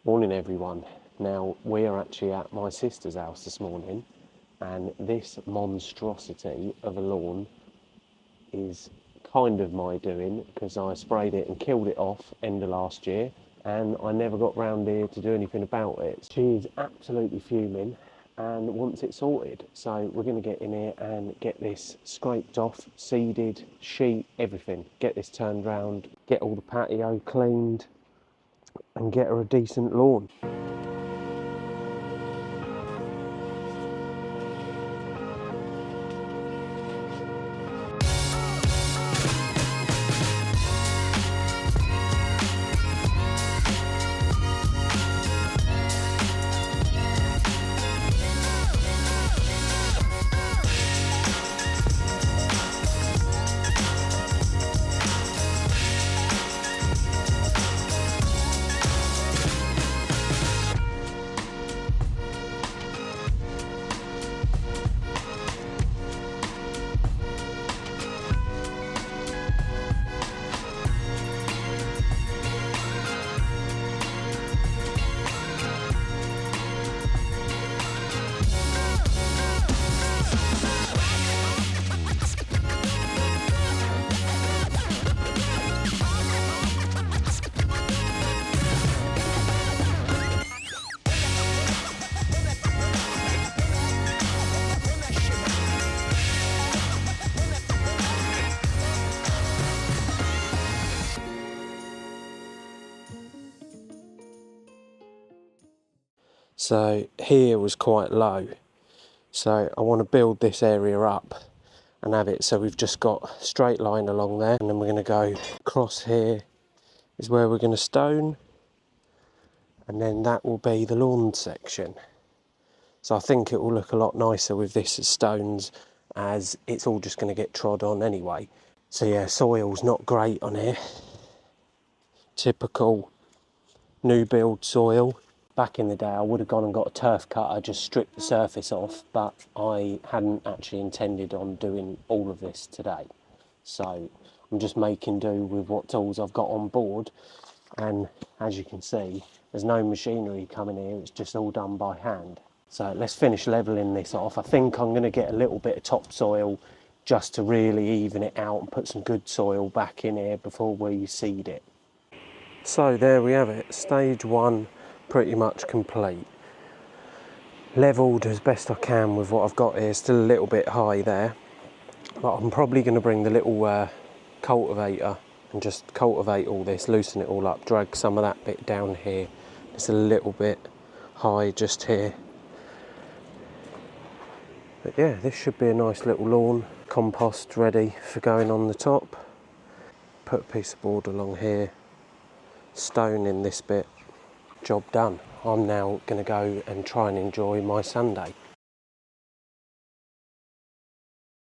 Morning everyone. Now we are actually at my sister's house this morning, and this monstrosity of a lawn is kind of my doing because I sprayed it and killed it off end of last year, and I never got round here to do anything about it. She's absolutely fuming and wants it sorted, so we're going to get in here and get this scraped off, seeded, sheet, everything. Get this turned round, get all the patio cleaned and get her a decent lawn. So here was quite low, so I want to build this area up and have it so we've just got a straight line along there, and then we're going to go across here is where we're going to stone, and then that will be the lawn section. So I think it will look a lot nicer with this as stones, as it's all just going to get trod on anyway. So yeah, soil's not great on here, typical new build soil. Back in the day I would have gone and got a turf cutter, just stripped the surface off, but I hadn't actually intended on doing all of this today. So I'm just making do with what tools I've got on board, and as you can see, there's no machinery coming here, it's just all done by hand. So let's finish levelling this off. I think I'm going to get a little bit of topsoil just to really even it out and put some good soil back in here before we seed it. So there we have it, stage one pretty much complete. Levelled as best I can with what I've got here, still a little bit high there, but I'm probably going to bring the little cultivator and just cultivate all this, loosen it all up, drag some of that bit down here. It's a little bit high just here. But yeah, this should be a nice little lawn. Compost ready for going on the top. Put a piece of board along here, stone in this bit. Job done. I'm now going to go and try and enjoy my Sunday.